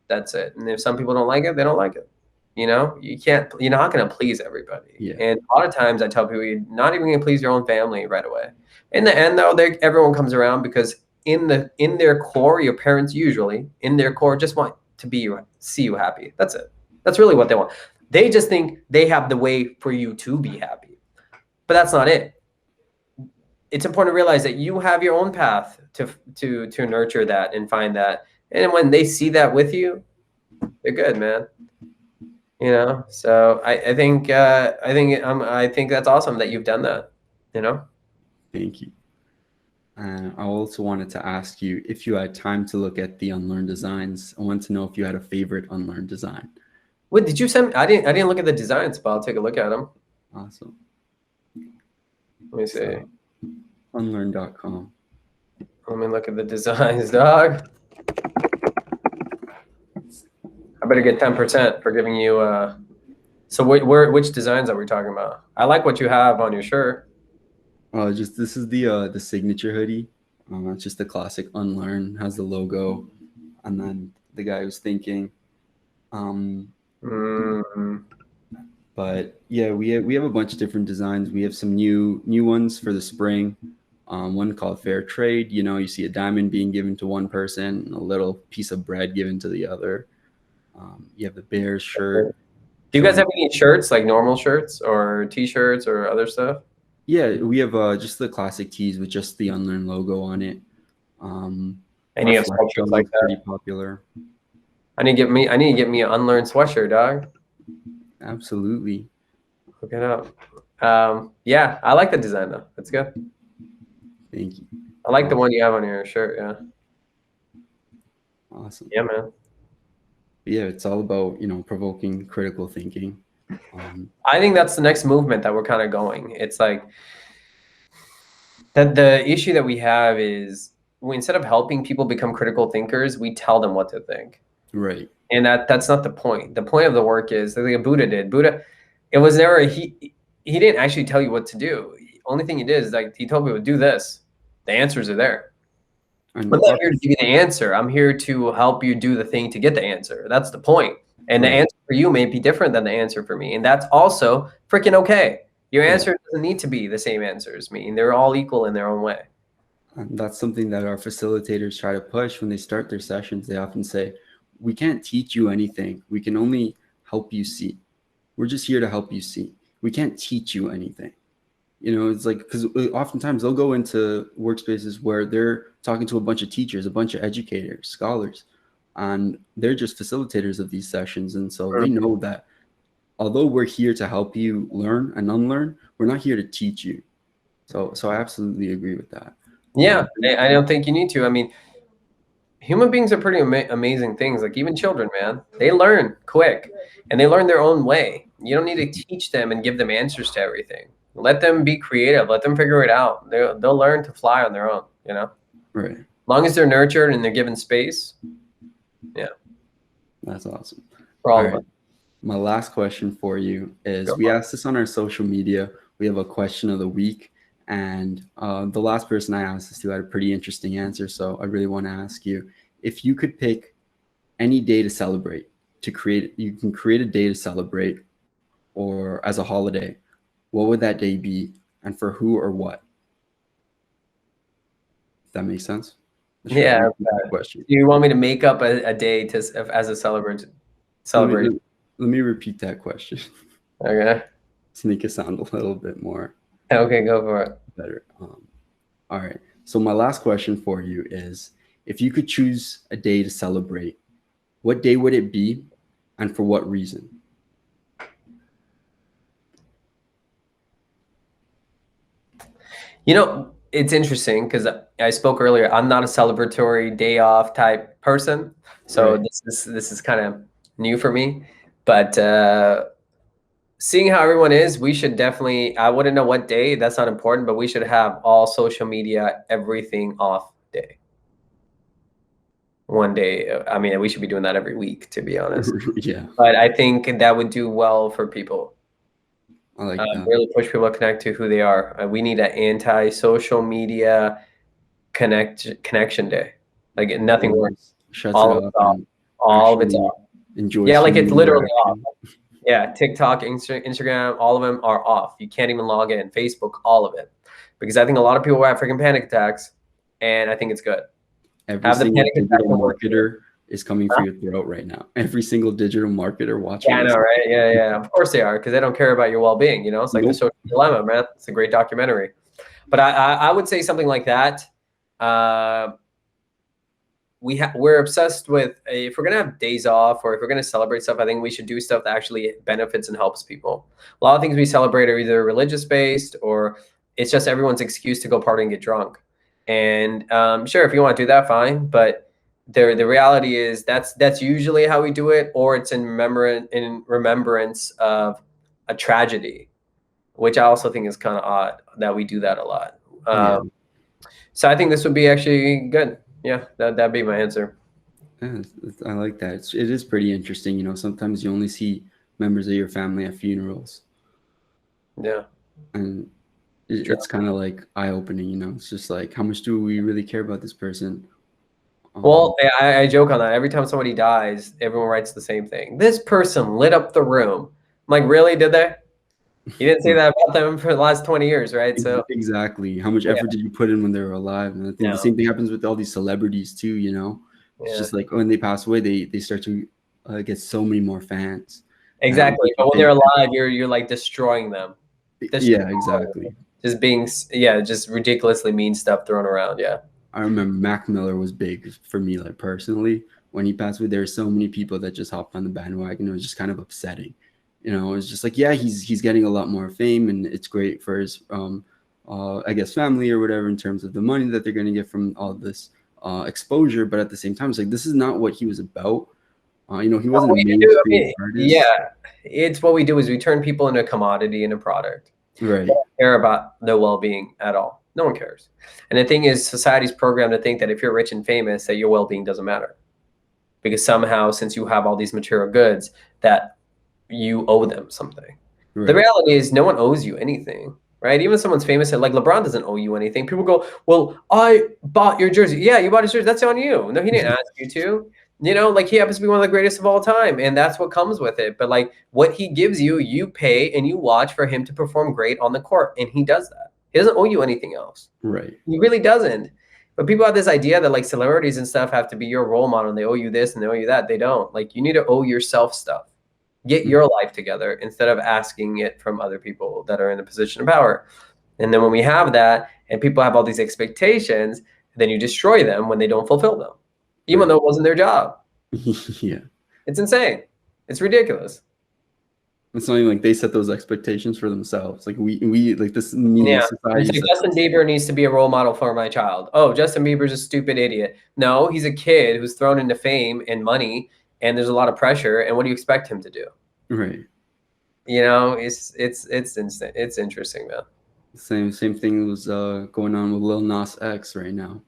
That's it. And if some people don't like it, they don't like it. You know, you're not going to please everybody. Yeah. And a lot of times I tell people, you're not even going to please your own family right away. In the end, though, everyone comes around because in their core, your parents usually in their core just want to see you happy. That's it. That's really what they want. They just think they have the way for you to be happy, but that's not it. It's important to realize that you have your own path to nurture that and find that. And when they see that with you, they're good, man. You know, so I think that's awesome that you've done that, you know. Thank you. I also wanted to ask you if you had time to look at the Unlearn designs. I want to know if you had a favorite Unlearn design. What did you send me? I didn't look at the designs, but I'll take a look at them. Awesome. Let me see. So, unlearn.com. Let me look at the designs, dog. I better get 10% for giving you. So which designs are we talking about? I like what you have on your shirt. This is the signature hoodie. It's just the classic Unlearn, has the logo, and then the guy who's thinking. But yeah, we have a bunch of different designs. We have some new ones for the spring. One called Fair Trade. You know, you see a diamond being given to one person, and a little piece of bread given to the other. You have the Bears shirt. Do you guys have any shirts, like normal shirts or T-shirts or other stuff? Yeah, we have just the classic tees with just the Unlearn logo on it. And you have sweatshirts like that. Pretty popular. I need to get me an Unlearn sweatshirt, dog. Absolutely. Look it up. Yeah, I like the design though. That's good. Thank you. I like the one you have on your shirt. Yeah. Awesome. Yeah, man. Yeah, it's all about, you know, provoking critical thinking. I think that's the next movement that we're kind of going. It's like that the issue that we have is instead of helping people become critical thinkers, we tell them what to think. Right. And that's not the point. The point of the work is like Buddha did. Buddha, it was never he didn't actually tell you what to do. The only thing he did is like he told people do this. The answers are there. I'm not here to give you the answer. I'm here to help you do the thing to get the answer. That's the point. And the answer for you may be different than the answer for me. And that's also freaking okay. Your Yeah. answer doesn't need to be the same answer as me. And they're all equal in their own way. And that's something that our facilitators try to push when they start their sessions. They often say, we can't teach you anything. We can only help you see. We're just here to help you see. We can't teach you anything. You know, it's like, because oftentimes they'll go into workspaces where they're talking to a bunch of teachers, a bunch of educators, scholars, and they're just facilitators of these sessions. And so they know that although we're here to help you learn and unlearn, we're not here to teach you. So I absolutely agree with that. Yeah, I don't think you need to. I mean, human beings are pretty amazing things. Like even children, man, they learn quick and they learn their own way. You don't need to teach them and give them answers to everything. Let them be creative. Let them figure it out. They'll learn to fly on their own, you know? Right. As long as they're nurtured and they're given space. Yeah. That's awesome. For all of us. My last question for you is, we asked this on our social media. We have a question of the week. And the last person I asked this to had a pretty interesting answer. So I really want to ask you, if you could pick any day to celebrate, you can create a day to celebrate or as a holiday, what would that day be and for who or what? If that makes sense? Yeah. Question. Do you want me to make up a day as a celebrate? Let me repeat that question. Okay. To make it sound a little bit more. Okay, go for it. Better. All right. So my last question for you is, if you could choose a day to celebrate, what day would it be and for what reason? You know, it's interesting because I spoke earlier. I'm not a celebratory day off type person, so right. This is kind of new for me. But seeing how everyone is, we should definitely. I wouldn't know what day. That's not important, but we should have all social media, everything off day. One day. I mean, we should be doing that every week, to be honest. Yeah. But I think that would do well for people. I like that. Really push people to connect to who they are. We need an anti-social media connection day. Like nothing works. Shuts all it off. All of it's off. Enjoy. Yeah, like it's literally off. Yeah, TikTok, Instagram, all of them are off. You can't even log in. Facebook, all of it. Because I think a lot of people have freaking panic attacks, and I think it's good. Every single digital marketer is coming for your throat right now. Every single digital marketer watching. Yeah, I know, right? Yeah. Of course they are, because they don't care about your well-being. You know, it's like the social dilemma, man. It's a great documentary. But I would say something like that. We're obsessed with, if we're gonna have days off or if we're gonna celebrate stuff, I think we should do stuff that actually benefits and helps people. A lot of things we celebrate are either religious based or it's just everyone's excuse to go party and get drunk. And sure, if you want to do that, fine. But the reality is that's usually how we do it, or it's in remembrance of a tragedy, which I also think is kind of odd that we do that a lot. So I think this would be actually good. Yeah, that'd be my answer. Yeah, I like that. It is pretty interesting. You know, sometimes you only see members of your family at funerals. Yeah. And it's kind of like eye-opening, you know. It's just like, how much do we really care about this person? Well, I joke on that. Every time somebody dies, everyone writes the same thing. This person lit up the room. I'm like, really? Did they? You didn't say that about them for the last 20 years, right? So exactly. How much effort did you put in when they were alive? And I think the same thing happens with all these celebrities too, you know. It's just like when they pass away, they start to get so many more fans. Exactly. But when they're alive, you're like destroying them. Yeah, exactly. Just being just ridiculously mean stuff thrown around. Yeah. I remember Mac Miller was big for me, like personally. When he passed away, there were so many people that just hopped on the bandwagon. It was just kind of upsetting. You know, it's just like, yeah, he's getting a lot more fame and it's great for his, I guess, family or whatever in terms of the money that they're going to get from all this exposure. But at the same time, it's like, this is not what he was about. You know, he wasn't a mainstream artist. Yeah, it's what we do is we turn people into a commodity and a product. Right. They don't care about their well-being at all. No one cares. And the thing is, society's programmed to think that if you're rich and famous, that your well-being doesn't matter. Because somehow, since you have all these material goods, that you owe them something. Right. The reality is no one owes you anything, right? Even if someone's famous, like LeBron doesn't owe you anything. People go, well, I bought your jersey. Yeah, you bought his jersey. That's on you. No, he didn't ask you to. You know, like he happens to be one of the greatest of all time, and that's what comes with it. But like what he gives you, you pay and you watch for him to perform great on the court, and he does that. He doesn't owe you anything else. Right. He really doesn't. But people have this idea that like celebrities and stuff have to be your role model and they owe you this and they owe you that. They don't. Like you need to owe yourself stuff. Get your life together instead of asking it from other people that are in a position of power. And then when we have that and people have all these expectations, then you destroy them when they don't fulfill them, even though it wasn't their job. Yeah. It's insane. It's ridiculous. It's not even like they set those expectations for themselves. Like we like this media society. It's like Justin Bieber needs to be a role model for my child. Oh, Justin Bieber's a stupid idiot. No, he's a kid who's thrown into fame and money, and there's a lot of pressure. And what do you expect him to do? Right. You know, it's instant. It's interesting, man. Same thing was going on with Lil Nas X right now.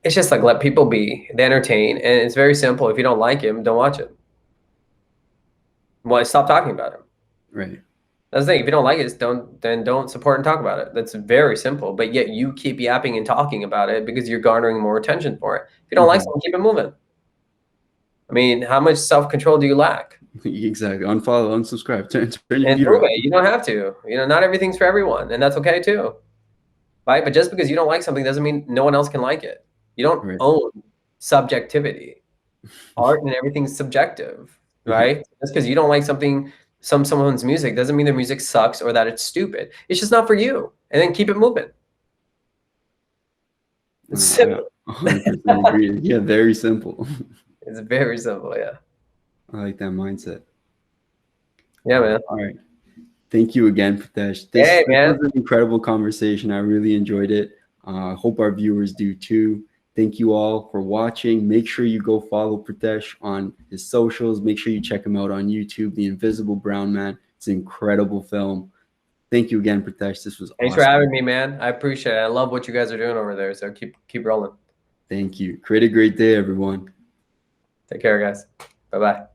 It's just like let people be. They entertain, and it's very simple. If you don't like him, don't watch it. Well, stop talking about him. Right. That's the thing. If you don't like it, don't support and talk about it. That's very simple. But yet you keep yapping and talking about it because you're garnering more attention for it. If you don't like something, keep it moving. I mean, how much self-control do you lack? Exactly. Unfollow, unsubscribe, turn your And computer prove off. it. You don't have to. You know, not everything's for everyone, and that's okay too. Right? But just because you don't like something doesn't mean no one else can like it. You don't own subjectivity. Art and everything's subjective, right? Just because you don't like something, someone's music doesn't mean their music sucks or that it's stupid. It's just not for you. And then keep it moving. It's simple. 100% agree. Yeah, very simple. It's very simple, yeah. I like that mindset. Yeah, man. All right. Thank you again, Pritesh. This was an incredible conversation. I really enjoyed it. I hope our viewers do too. Thank you all for watching. Make sure you go follow Pritesh on his socials. Make sure you check him out on YouTube, The Invisible Brown Man. It's an incredible film. Thank you again, Pritesh. This was Thanks awesome. for having me, man. I appreciate it. I love what you guys are doing over there. So keep rolling. Thank you. Create a great day, everyone. Take care, guys. Bye-bye.